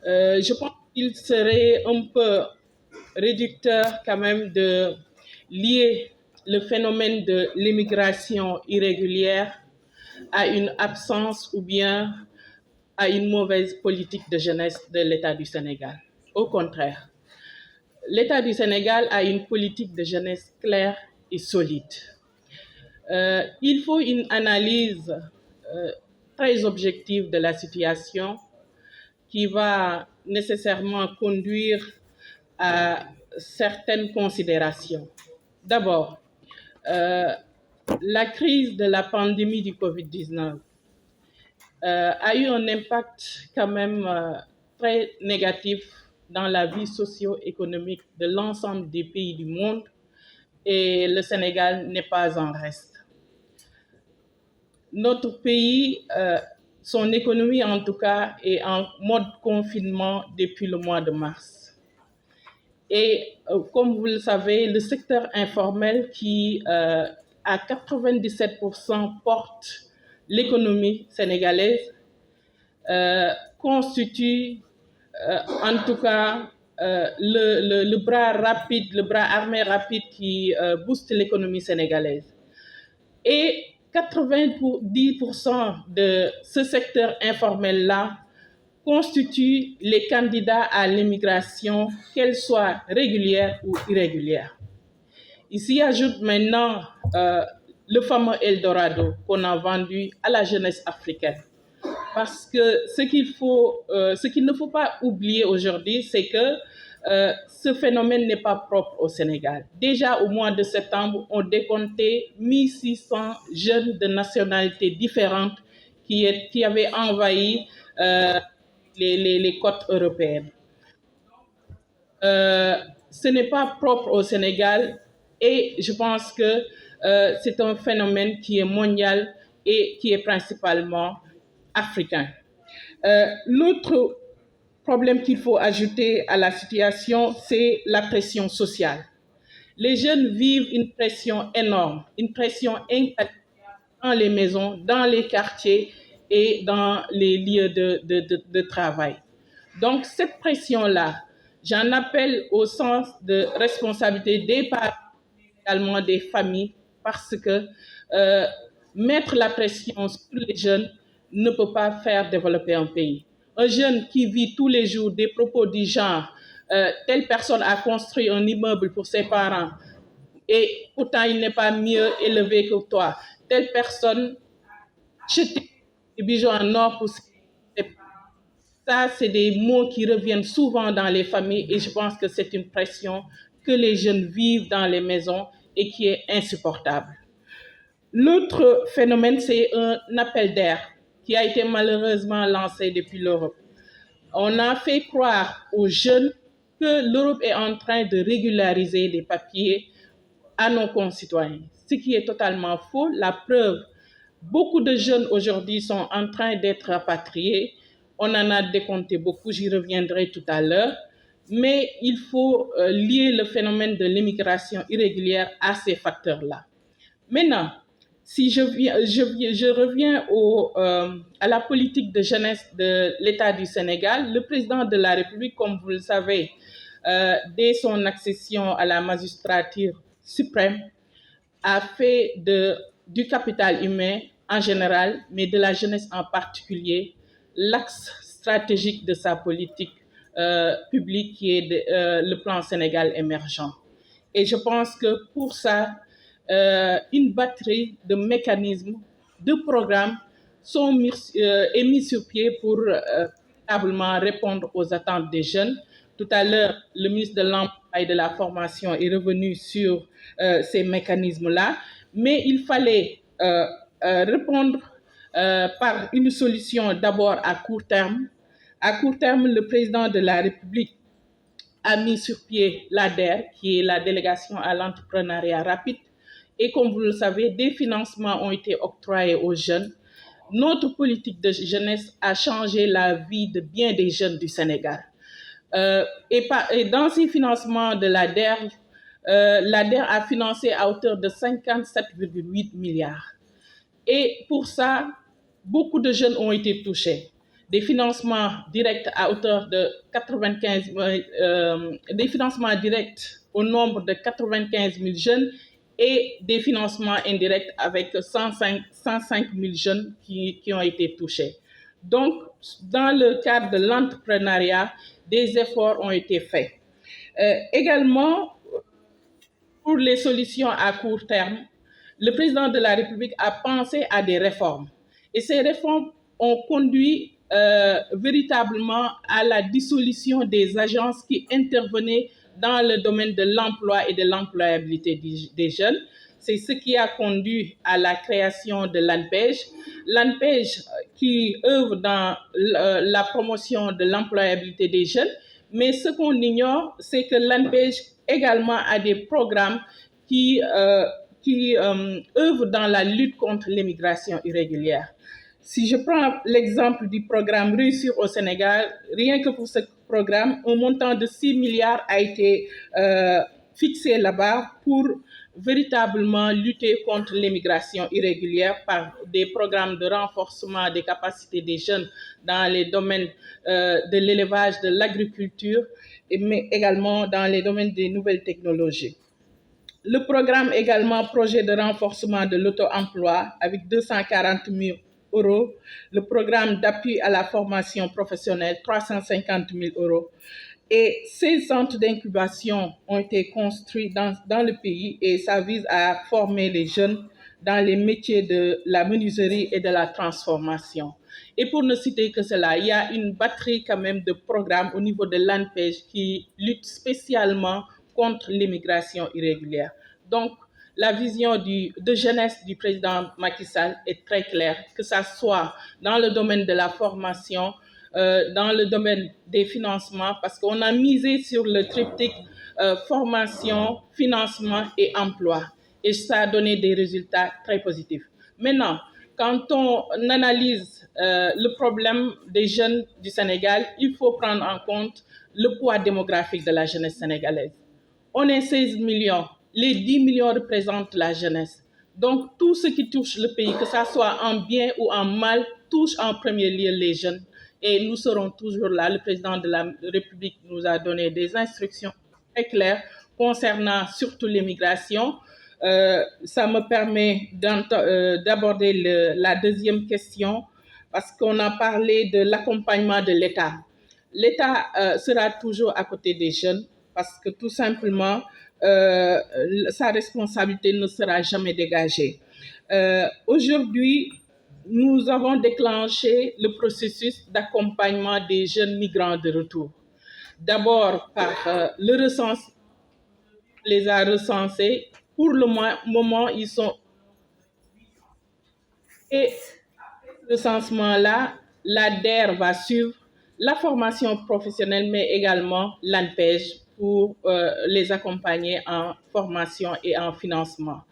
Je pense qu'il serait un peu réducteur quand même de lier le phénomène de l'immigration irrégulière à une absence ou bien à une mauvaise politique de jeunesse de l'État du Sénégal. Au contraire, l'État du Sénégal a une politique de jeunesse claire et solide. Il faut une analyse très objective de la situation qui va nécessairement conduire à certaines considérations. D'abord, la crise de la pandémie du Covid-19 a eu un impact quand même très négatif dans la vie socio-économique de l'ensemble des pays du monde et le Sénégal n'est pas en reste. Notre pays, son économie en tout cas, est en mode confinement depuis le mois de mars. Et comme vous le savez, le secteur informel qui, à 97%, porte l'économie sénégalaise, constitue en tout cas le bras rapide, le bras armé rapide qui booste l'économie sénégalaise. Et 90% de ce secteur informel-là constituent les candidats à l'immigration, qu'elle soit régulière ou irrégulière. Ici ajoute maintenant le fameux Eldorado qu'on a vendu à la jeunesse africaine. Parce que ce qu'il ne faut pas oublier aujourd'hui, c'est que ce phénomène n'est pas propre au Sénégal. Déjà au mois de septembre, on décomptait 1600 jeunes de nationalités différentes qui avaient envahi les côtes européennes. Ce n'est pas propre au Sénégal et je pense que c'est un phénomène qui est mondial et qui est principalement africain. L'autre problème qu'il faut ajouter à la situation, c'est la pression sociale. Les jeunes vivent une pression énorme, une pression incalculable dans les maisons, dans les quartiers et dans les lieux de travail. Donc cette pression-là, j'en appelle au sens de responsabilité des parents, également des familles, parce que mettre la pression sur les jeunes ne peut pas faire développer un pays. Un jeune qui vit tous les jours des propos du genre telle personne a construit un immeuble pour ses parents et pourtant il n'est pas mieux élevé que toi. Telle personne jette des bijoux en or pour ses parents. Ça, c'est des mots qui reviennent souvent dans les familles et je pense que c'est une pression que les jeunes vivent dans les maisons et qui est insupportable. L'autre phénomène, c'est un appel d'air qui a été malheureusement lancé depuis l'Europe. On a fait croire aux jeunes que l'Europe est en train de régulariser les papiers à nos concitoyens, ce qui est totalement faux. La preuve, beaucoup de jeunes aujourd'hui sont en train d'être rapatriés. On en a décompté beaucoup, j'y reviendrai tout à l'heure. Mais il faut lier le phénomène de l'immigration irrégulière à ces facteurs-là. Maintenant, si je reviens à la politique de jeunesse de l'État du Sénégal, le président de la République, comme vous le savez, dès son accession à la magistrature suprême, a fait du capital humain en général, mais de la jeunesse en particulier, l'axe stratégique de sa politique publique qui est le plan Sénégal émergent. Et je pense que pour ça, une batterie de mécanismes, de programmes est mise sur pied pour véritablement répondre aux attentes des jeunes. Tout à l'heure, le ministre de l'Emploi et de la Formation est revenu sur ces mécanismes-là, mais il fallait répondre par une solution d'abord à court terme. À court terme, le président de la République a mis sur pied l'ADER, qui est la délégation à l'entrepreneuriat rapide. Et comme vous le savez, des financements ont été octroyés aux jeunes. Notre politique de jeunesse a changé la vie de bien des jeunes du Sénégal. Et dans ces financements de l'ADER a financé à hauteur de 57,8 milliards. Et pour ça, beaucoup de jeunes ont été touchés. Des financements directs à hauteur de 95, des financements directs au nombre de 95 000 jeunes et des financements indirects avec 105 000 jeunes qui ont été touchés. Donc, dans le cadre de l'entrepreneuriat, des efforts ont été faits. Également, pour les solutions à court terme, le président de la République a pensé à des réformes. Et ces réformes ont conduit véritablement à la dissolution des agences qui intervenaient dans le domaine de l'emploi et de l'employabilité des jeunes. C'est ce qui a conduit à la création de l'ANPEJ. L'ANPEJ qui œuvre dans la promotion de l'employabilité des jeunes. Mais ce qu'on ignore, c'est que l'ANPEJ également a des programmes qui œuvrent dans la lutte contre l'immigration irrégulière. Si je prends l'exemple du programme Réussir au Sénégal, rien que pour ce programme, un montant de 6 milliards a été fixé là-bas pour véritablement lutter contre l'immigration irrégulière par des programmes de renforcement des capacités des jeunes dans les domaines de l'élevage, de l'agriculture, mais également dans les domaines des nouvelles technologies. Le programme également projet de renforcement de l'auto-emploi avec 240 000 euros. Le programme d'appui à la formation professionnelle, 350 000 euros. Et 16 centres d'incubation ont été construits dans le pays et ça vise à former les jeunes dans les métiers de la menuiserie et de la transformation. Et pour ne citer que cela, il y a une batterie quand même de programmes au niveau de l'ANPEJ qui lutte spécialement contre l'immigration irrégulière. Donc, la vision de jeunesse du président Macky Sall est très claire, que ça soit dans le domaine de la formation, dans le domaine des financements, parce qu'on a misé sur le triptyque formation, financement et emploi. Et ça a donné des résultats très positifs. Maintenant, quand on analyse le problème des jeunes du Sénégal, il faut prendre en compte le poids démographique de la jeunesse sénégalaise. On est 16 millions. Les 10 millions représentent la jeunesse. Donc, tout ce qui touche le pays, que ça soit en bien ou en mal, touche en premier lieu les jeunes. Et nous serons toujours là. Le président de la République nous a donné des instructions très claires concernant surtout l'immigration. Ça me permet d'aborder la deuxième question parce qu'on a parlé de l'accompagnement de l'État. L'État sera toujours à côté des jeunes parce que tout simplement, sa responsabilité ne sera jamais dégagée. Aujourd'hui, nous avons déclenché le processus d'accompagnement des jeunes migrants de retour. D'abord par le recensement, les a recensés. Pour le moment, ils sont... Et ce recensement-là, l'ADER va suivre la formation professionnelle, mais également l'ANPEJ pour les accompagner en formation et en financement.